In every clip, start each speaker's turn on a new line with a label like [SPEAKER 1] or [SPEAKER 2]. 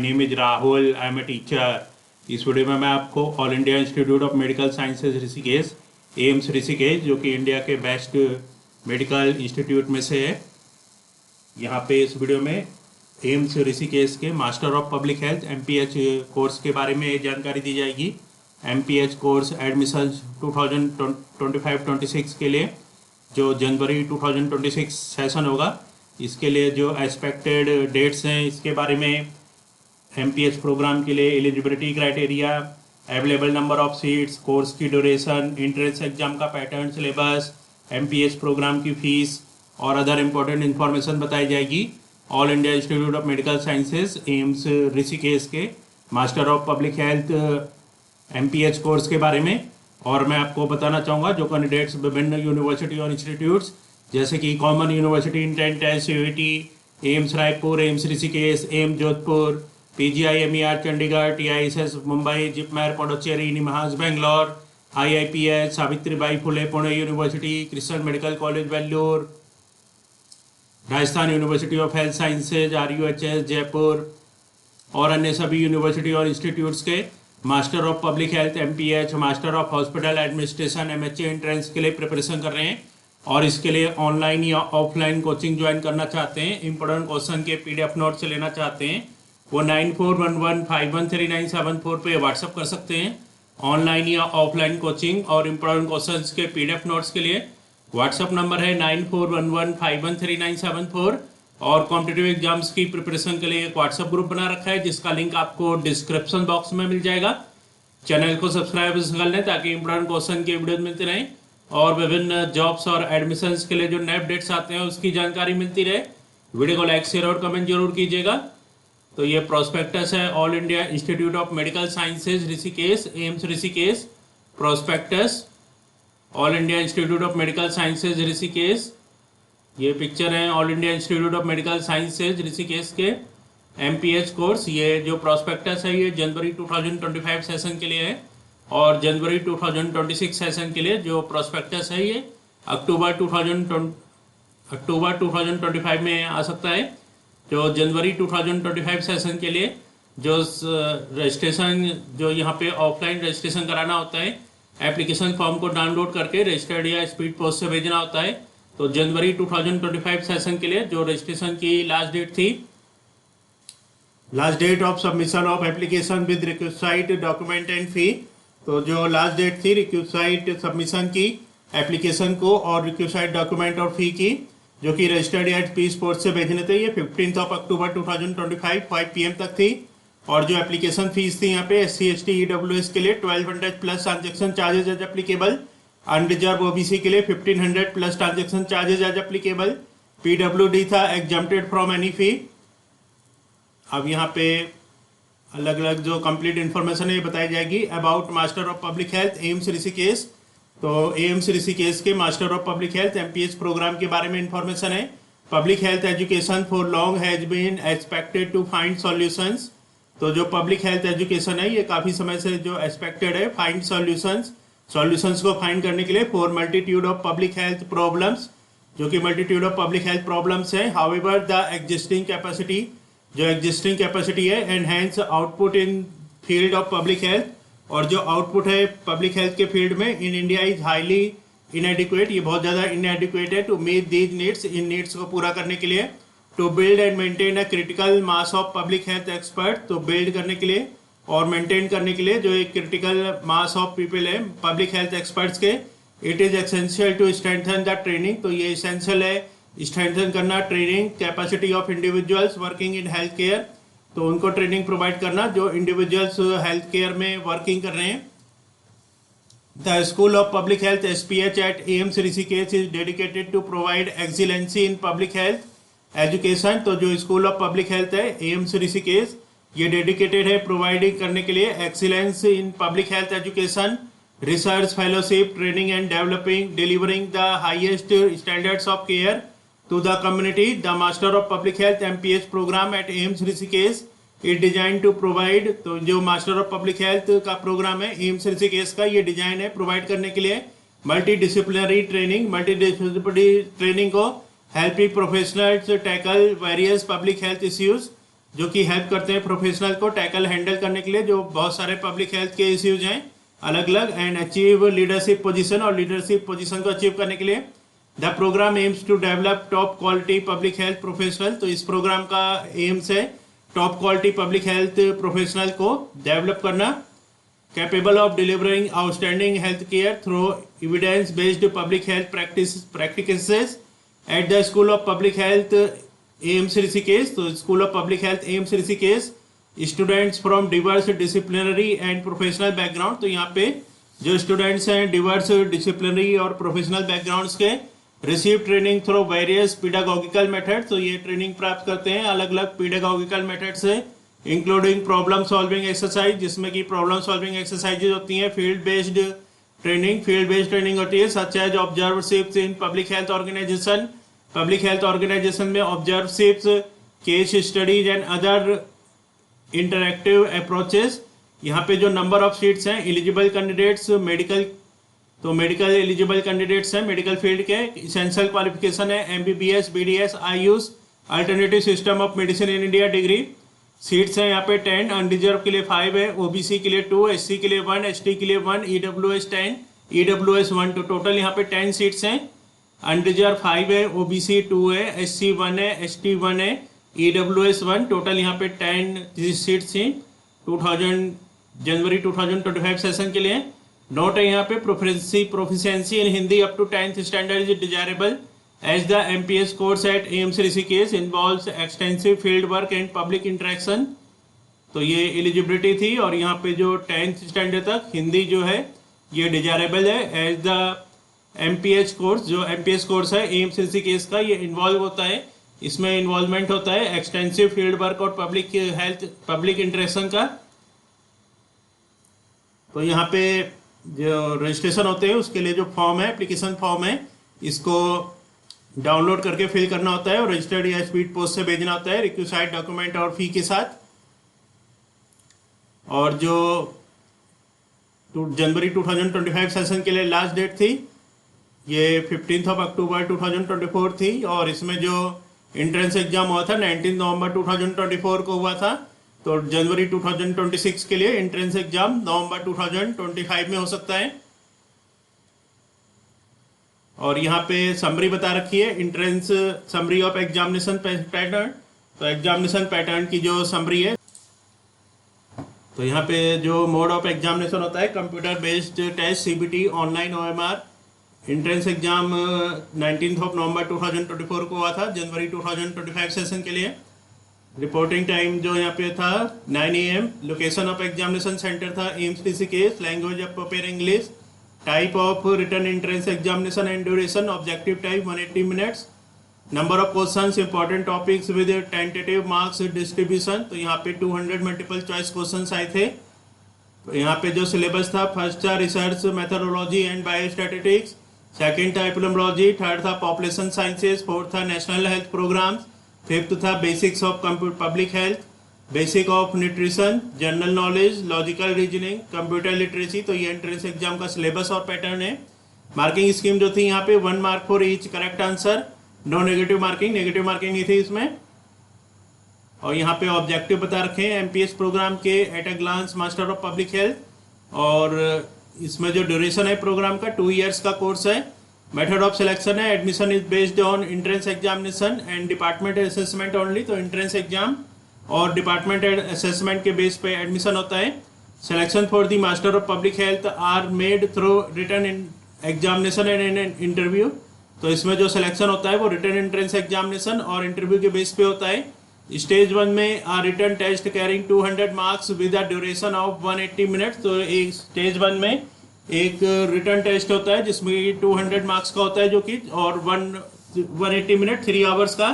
[SPEAKER 1] Name is Rahul, I am a teacher. इस video में मैं आपको All India institute of medical Sciences Rishikesh, AIIMS Rishikesh, जो कि इंडिया के बेस्ट मेडिकल इंस्टीट्यूट में से है, यहाँ पे इस वीडियो में एम्स ऋषिकेश के master of public health MPH course के बारे में जानकारी दी जाएगी। MPH कोर्स एडमिशन 2025-26 के लिए जो जनवरी 2026 सेशन होगा, इसके लिए जो एक्सपेक्टेड डेट्स हैं इसके बारे में, MPH प्रोग्राम के लिए eligibility criteria, available number of seats, course की ड्यूरेशन, एंट्रेंस एग्जाम का पैटर्न, सिलेबस, MPH प्रोग्राम की फीस और अदर इम्पोर्टेंट इन्फॉर्मेशन बताई जाएगी all India institute of medical sciences AIIMS Rishikesh के master of public health MPH course के बारे में। और मैं आपको बताना चाहूँगा जो कैंडिडेट्स विभिन्न यूनिवर्सिटी और इंस्टीट्यूट्स जैसे कि common university intent CUET, AIIMS Raipur, AIIMS Rishikesh, AIIMS Jodhpur, PGI MER Chandigarh, TISS Mumbai, JIPMER Puducherry, NIMHANS Bangalore, IIPH, Savitribai Phule Pune university, Christian medical college Vellore, Rajasthan university of health sciences RUHS Jaipur और अन्य सभी यूनिवर्सिटी और इंस्टीट्यूट्स के master of public health MPH, master of hospital administration MHA entrance के लिए preparation कर रहे हैं और इसके लिए ऑनलाइन या ऑफलाइन कोचिंग ज्वाइन करना चाहते हैं, इंपॉर्टेंट क्वेश्चन के PDF नोट्स लेना चाहते हैं, वो 9411513974 पे व्हाट्सअप कर सकते हैं। ऑनलाइन या ऑफलाइन कोचिंग और इंपॉर्टेंट क्वेश्चंस के PDF नोट्स के लिए व्हाट्सअप नंबर है 9411513974 और कॉम्पिटिटिव एग्जाम्स की प्रिपरेशन के लिए एक व्हाट्सअप ग्रुप बना रखा है जिसका लिंक आपको डिस्क्रिप्शन बॉक्स में मिल जाएगा। चैनल को सब्सक्राइब कर लें ताकि इंपॉर्टेंट क्वेश्चन के वीडियो मिलते रहें और विभिन्न जॉब्स और एडमिशन्स के लिए जो नए अपडेट्स आते हैं उसकी जानकारी मिलती रहे। वीडियो को लाइक, शेयर और कमेंट जरूर कीजिएगा। तो ये प्रोस्पेक्टस है all India institute of medical Sciences Rishikesh, AIIMS Rishikesh, prospectus all India institute of medical Sciences Rishikesh. ये पिक्चर है all India institute of medical Sciences Rishikesh के MPH कोर्स। ये जो प्रोस्पेक्टस है ये जनवरी 2025 सेशन के लिए है और जनवरी 2026 सेशन के लिए जो प्रोस्पेक्टस है ये अक्टूबर 2025 में आ सकता है। जो जनवरी 2025 सेशन के लिए जो रजिस्ट्रेशन, जो यहाँ पे ऑफलाइन रजिस्ट्रेशन कराना होता है, एप्लीकेशन फॉर्म को डाउनलोड करके रजिस्टर्ड या स्पीड पोस्ट से भेजना होता है। तो जनवरी 2025 सेशन के लिए जो रजिस्ट्रेशन की लास्ट डेट थी, last date of submission of application with requisite document and fee, तो जो लास्ट डेट थी रिक्विसाइट सबमिशन की, एप्लीकेशन को और रिक्विसाइट डॉक्यूमेंट और फी की, जो कि रजिस्टर्ड या स्पीड पोस्ट से भेजने थे, ये 15 अक्टूबर 2025 5 PM तक थी। और जो एप्लीकेशन फीस थी यहाँ पे SC ST EWS के लिए 1200 plus transaction charges as applicable, unreserved OBC के लिए 1500 plus transaction charges as applicable, PWD था एग्जम्प्टेड फ्रॉम एनी फी। अब यहाँ पे अलग अलग जो कंप्लीट इन्फॉर्मेशन है ये बताई जाएगी। About master of public health AIIMS Rishikesh, तो एम्स ऋषिकेश के master of public health MPH programme के बारे में इंफॉर्मेशन है। Public health education for long has been expected to find solutions, तो जो पब्लिक हेल्थ एजुकेशन है ये काफ़ी समय से जो एक्सपेक्टेड है फाइंड सॉल्यूशंस को फाइंड करने के लिए for multitude of public health problems, जो कि multitude of public health problems है। हाउएवर द एग्जिस्टिंग कैपेसिटी, जो एग्जिस्टिंग कैपेसिटी है, enhance output in field of public health, और जो आउटपुट है पब्लिक हेल्थ के फील्ड में in India is highly inadequate, ये बहुत ज़्यादा इनएडिक्वेट है टू मीट दीज नीड्स, इन नीड्स को पूरा करने के लिए। To build and maintain a critical mass of public health expert, तो बिल्ड करने के लिए और मेंटेन करने के लिए जो एक क्रिटिकल मास ऑफ पीपल है पब्लिक हेल्थ एक्सपर्ट्स के, it is essential to strengthen the training, तो ये एसेंशियल है स्ट्रेंथन करना training capacity of individuals working in health care, तो उनको ट्रेनिंग प्रोवाइड करना जो इंडिविजुअल्स हेल्थ केयर में वर्किंग कर रहे हैं। The school of public health SPH at AIIMS Rishikesh is dedicated to provide excellency in public health education, तो जो स्कूल ऑफ पब्लिक हेल्थ है एम्स ऋषिकेश ये डेडिकेटेड है प्रोवाइडिंग करने के लिए excellence in public health education, research, fellowship, training and developing, delivering the highest standards of care to the community. The master of public health MPH programme at AIIMS Rishikesh is design to provide, तो जो master of public health का programme है एम्स ऋषिकेश का, ये design है provide करने के लिए मल्टी डिसिप्लिनरी ट्रेनिंग को helping professionals tackle various public health issues, जो कि हेल्प करते हैं प्रोफेशनल को टैकल हैंडल करने के लिए जो बहुत सारे पब्लिक हेल्थ के इश्यूज हैं अलग अलग, एंड अचीव लीडरशिप पोजीशन, और लीडरशिप पोजीशन को अचीव करने के लिए the program aims to develop top quality public health professional. तो इस प्रोग्राम का एम्स है top quality public health professional को डेवलप करना, capable of delivering outstanding health care through evidence based public health practices at the school of public health AIIMS Rishikesh. तो school of public health AIIMS Rishikesh students from Divers disciplinary and professional background. तो यहाँ पे जो students हैं diverse disciplinary और professional backgrounds के receive training through various pedagogical method. तो ये ट्रेनिंग प्राप्त करते हैं अलग अलग पीडागोगिकल मेथड से, इंक्लूडिंग प्रॉब्लम सॉल्विंग एक्सरसाइज, जिसमें कि प्रॉब्लम सॉल्विंग एक्सरसाइजेज होती हैं, फील्ड बेस्ड ट्रेनिंग होती है, such as observerships in public health organisation. Public health organisation में observerships, case studies and other interactive approaches. यहाँ पे जो नंबर ऑफ सीट्स हैं एलिजिबल कैंडिडेट्स मेडिकल, तो मेडिकल एलिजिबल कैंडिडेट्स हैं मेडिकल फील्ड के, इसेंशियल क्वालिफिकेशन है MBBS BDS AYUSH alternative system of medicine in India degree. Seats हैं यहाँ पे 10, अनरिजर्व के लिए 5 है, OBC के लिए 2, SC के लिए 1, ST के लिए 1, EWS 10, EWS 1। तो टोटल यहाँ पे 10 सीट्स हैं, अनरिजर्व 5 है, OBC 2 है, SC 1 है, ST 1 है, EWS 1। टोटल यहाँ पे 10 सीट्स थी जनवरी 2025 सेशन के लिए। नोट है यहाँ पे proficiency in Hindi up to 10th standard is desirable as the MPS course at AIIMS Rishikesh involves extensive field work and public interaction. तो ये एलिजिबिलिटी थी, और यहाँ पे जो 10th स्टैंडर्ड तक हिंदी जो है ये डिजायरेबल है एज द MPS कोर्स। जो MPS कोर्स है एम्स ऋषिकेश का, ये इन्वॉल्व होता है, इसमें इन्वॉल्वमेंट होता है एक्सटेंसिव फील्ड वर्क और पब्लिक हेल्थ पब्लिक इंटरेक्शन का। तो यहाँ पे जो रजिस्ट्रेशन होते हैं उसके लिए जो फॉर्म है, एप्लीकेशन फॉर्म है, इसको डाउनलोड करके फिल करना होता है और रजिस्टर्ड या स्पीड पोस्ट से भेजना होता है रिक्विसाइड डॉक्यूमेंट और फी के साथ। और जो जनवरी 2025 सेशन के लिए लास्ट डेट थी ये 15 अक्टूबर 2024 थी, और इसमें जो एंट्रेंस एग्जाम हुआ था 19 नवंबर 2024 को हुआ था। तो जनवरी 2026 के लिए एंट्रेंस एग्जाम नवंबर 2025 में हो सकता है। और यहाँ पे समरी बता रखी है, entrance summary of examination pattern. तो एग्जामिनेशन पैटर्न की जो समरी है, तो यहाँ पे जो मोड ऑफ एग्जामिनेशन होता है computer based test CBT online OMR। Entrance exam 19 नवंबर 2024 को हुआ था जनवरी 2025 सेशन के लिए। रिपोर्टिंग टाइम जो यहाँ पे था 9 AM। Location of examination centre था AIIMS Rishikesh. Language of paper English. Type of written entrance examination and duration objective time 180 minutes. Number of questions important topics with tentative marks distribution. तो यहाँ पे 200 multiple choice questions आए थे। तो यहाँ पे जो सिलेबस था, फर्स्ट था research methodology and biostatistics, second था एपिडेमियोलॉजी, थर्ड था पॉपुलेशन साइंसेज, फोर्थ था नेशनल हेल्थ प्रोग्राम्स, फिफ्थ था basics of public health, basic of nutrition, general knowledge, logical reasoning, computer literacy. तो ये एंट्रेंस एग्जाम का syllabus और pattern है। Marking scheme जो थी यहाँ पे 1 mark for each correct answer, no negative marking नहीं थी इसमें। और यहाँ पे ऑब्जेक्टिव बता रखे हैं MPS प्रोग्राम के at a glance master of public health. और इसमें जो ड्यूरेशन है प्रोग्राम का 2 years का कोर्स है। मेथड ऑफ सिलेक्शन है admission is based on entrance examination and department assessment only. तो एंट्रेंस एग्जाम और डिपार्टमेंट असेसमेंट के बेस पे एडमिशन होता है। Selection for the master of public health are made through written examination and interview. तो इसमें जो सिलेक्शन होता है वो रिटन एंट्रेंस एग्जामिनेशन और इंटरव्यू के बेस पे होता है। स्टेज 1 में written test carrying 200 marks with a duration of 180 minutes. तो एक स्टेज 1 में एक रिटन टेस्ट होता है जिसमें 200 मार्क्स का होता है जो कि, और 180 मिनट 3 आवर्स का।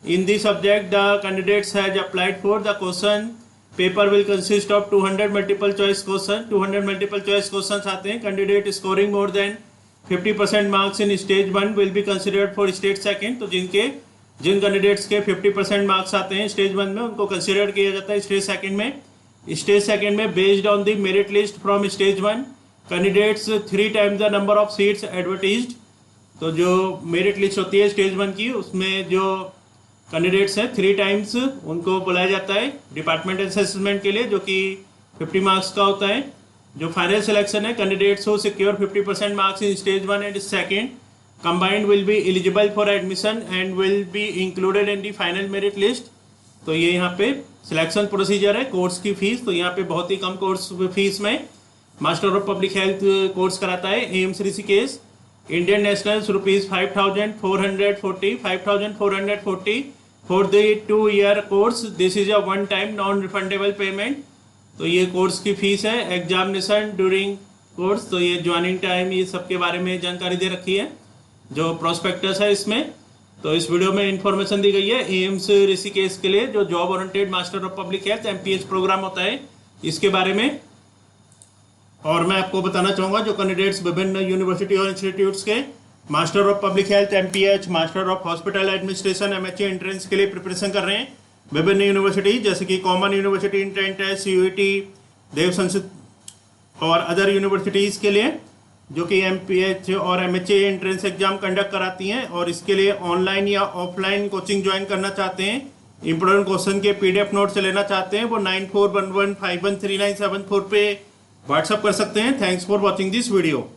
[SPEAKER 1] In the subject the candidates has applied for the question paper will consist of 200 multiple choice question. 200 multiple choice question आते हैं। Candidate scoring more than 50% marks in stage 1 will be considered for stage 2। तो जिन candidates के 50% marks आते हैं stage 1 में उनको consider किया जाता है स्टेज 2 में। स्टेज 2 में based on the merit list from stage 1 candidates 3 times the number of seats advertised. तो जो मेरिट लिस्ट होती है स्टेज 1 की उसमें जो कैंडिडेट्स हैं 3 टाइम्स उनको बुलाया जाता है डिपार्टमेंटल असेसमेंट के लिए, जो कि 50 मार्क्स का होता है। जो फाइनल सिलेक्शन है, कैंडिडेट्स हो secure 50% marks in stage 1 and second combined will be eligible for admission and will be included in the final merit list। तो ये यहाँ पे सिलेक्शन प्रोसीजर है। कोर्स की फीस, तो यहाँ पे बहुत ही कम कोर्स फीस में master of public health course कराता है AIIMS Rishikesh. Indian nationals ₹5,440 for the 2 year course. This is a one time non refundable payment. तो ये कोर्स की फीस है। एग्जामिनेशन ड्यूरिंग कोर्स, तो ये ज्वाइनिंग टाइम, ये सब के बारे में जानकारी दे रखी है जो प्रोस्पेक्टस है इसमें। तो इस वीडियो में इंफॉर्मेशन दी गई है एम्स ऋषिकेश के लिए जो job oriented master of public health MPH programme होता है, इसके बारे में। और मैं आपको बताना चाहूँगा जो कैंडिडेट्स विभिन्न यूनिवर्सिटी और इंस्टीट्यूट्स के master of public health MPH, master of hospital administration MHA entrance के लिए प्रिपरेशन कर रहे हैं विभिन्न यूनिवर्सिटी जैसे कि common university entrance test, CUET, Dev Sanskrit और अदर यूनिवर्सिटीज़ के लिए जो कि MPH और MHA एंट्रेंस एग्जाम कंडक्ट कराती हैं। और इसके लिए ऑनलाइन या ऑफलाइन कोचिंग ज्वाइन करना चाहते हैं, इंपोर्टेंट क्वेश्चन के PDF नोट से लेना चाहते हैं, वो 9411513974 पे व्हाट्सअप कर सकते हैं। Thanks for watching this video.